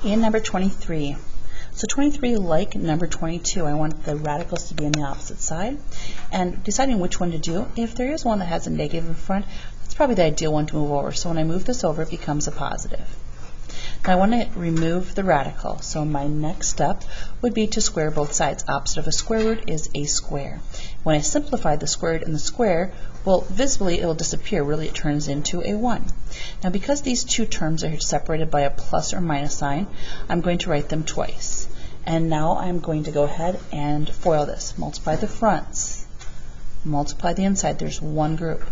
In number 23. So 23, like number 22, I want the radicals to be on the opposite side. And deciding which one to do, if there is one that has a negative in front, that's probably the ideal one to move over. So when I move this over, it becomes a positive. Now I want to remove the radical. So my next step would be to square both sides. Opposite of a square root is a square. When I simplify the square root and the square, well, visibly it will disappear. Really, it turns into a 1. Now because these two terms are separated by a plus or minus sign, I'm going to write them twice. And now I'm going to go ahead and FOIL this. Multiply the fronts. Multiply the inside. There's one group.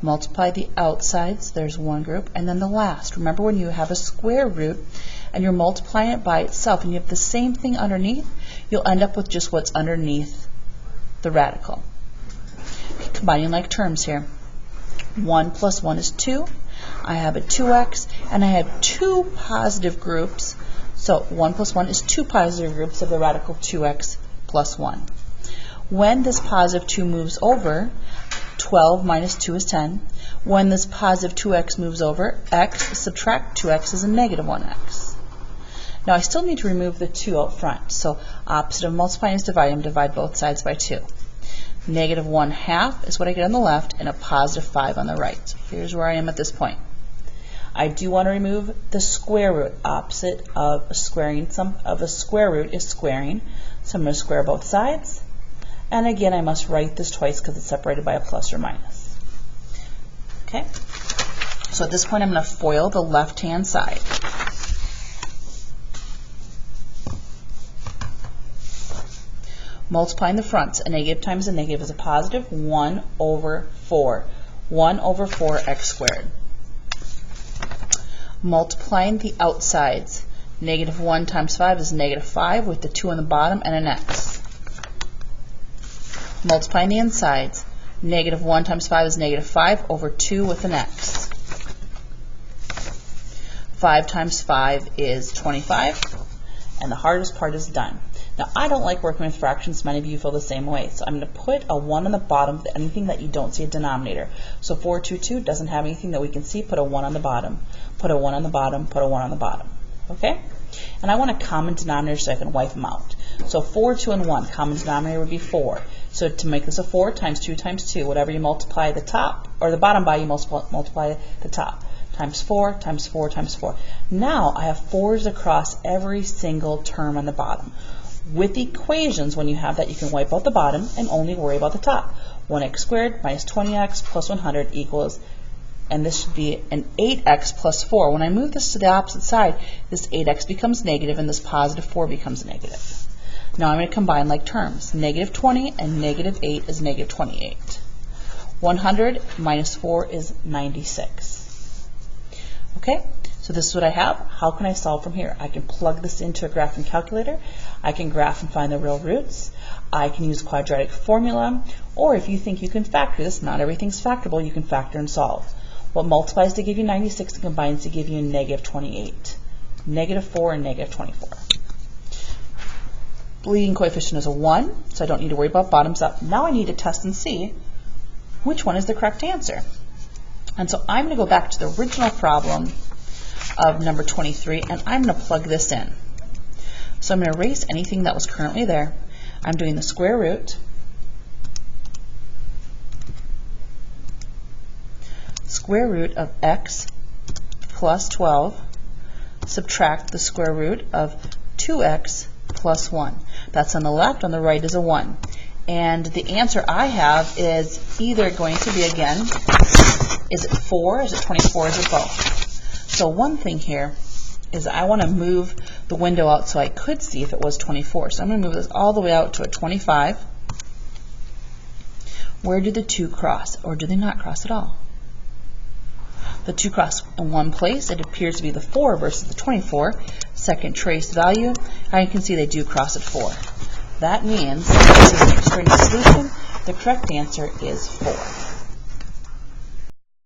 Multiply the outsides. There's one group. And then the last. Remember, when you have a square root and you're multiplying it by itself and you have the same thing underneath, you'll end up with just what's underneath the radical. Combining like terms here. 1 plus 1 is 2. I have a 2x, and I have two positive groups. So 1 plus 1 is two positive groups of the radical 2x plus 1. When this positive 2 moves over, 12 minus 2 is 10. When this positive 2x moves over, x subtract 2x is a negative 1x. Now I still need to remove the 2 out front. So opposite of multiplying is dividing. Divide both sides by 2. Negative 1/2 is what I get on the left, and a positive 5 on the right. So here's where I am at this point. I do want to remove the square root. Opposite of a squaring of a square root is squaring. So I'm going to square both sides. And again, I must write this twice because it's separated by a plus or minus. Okay? So at this point, I'm going to FOIL the left-hand side. Multiplying the fronts. A negative times a negative is a positive. 1 over 4. 1 over 4x squared. Multiplying the outsides. Negative 1 times 5 is negative 5 with the 2 on the bottom and an x. Multiplying the insides. Negative 1 times 5 is negative 5 over 2 with an x. 5 times 5 is 25. And the hardest part is done. Now, I don't like working with fractions. Many of you feel the same way. So I'm going to put a 1 on the bottom of anything that you don't see a denominator. So 422 doesn't have anything that we can see. Put a 1 on the bottom. Put a 1 on the bottom. Put a 1 on the bottom. Okay? And I want a common denominator so I can wipe them out. So 4, 2, and 1. Common denominator would be 4. So to make this a 4 times 2 times 2, whatever you multiply the top or the bottom by, you multiply the top. Times 4 times 4 times 4. Now I have 4s across every single term on the bottom. With equations, when you have that, you can wipe out the bottom and only worry about the top. 1x squared minus 20x plus 100 equals, and this should be an 8x plus 4. When I move this to the opposite side, this 8x becomes negative and this positive 4 becomes negative. Now I'm going to combine like terms. Negative 20 and negative 8 is negative 28. 100 minus 4 is 96. Okay? So this is what I have. How can I solve from here? I can plug this into a graphing calculator. I can graph and find the real roots. I can use quadratic formula. Or if you think you can factor this, not everything's factorable, you can factor and solve. What multiplies to give you 96 and combines to give you negative 28. Negative 4 and negative 24. Leading coefficient is a 1, so I don't need to worry about bottoms up. Now I need to test and see which one is the correct answer. And so I'm going to go back to the original problem of number 23, and I'm going to plug this in. So I'm going to erase anything that was currently there. I'm doing the square root, of x plus 12, subtract the square root of 2x plus 1. That's on the left, on the right is a 1. And the answer I have is either going to be, again, is it 4, is it 24, is it both? So one thing here is I want to move the window out so I could see if it was 24. So I'm going to move this all the way out to a 25. Where do the 2 cross, or do they not cross at all? The 2 cross in one place. It appears to be the 4 versus the 24. Second trace value, I can see they do cross at 4. That means this is an extraneous solution. The correct answer is 4.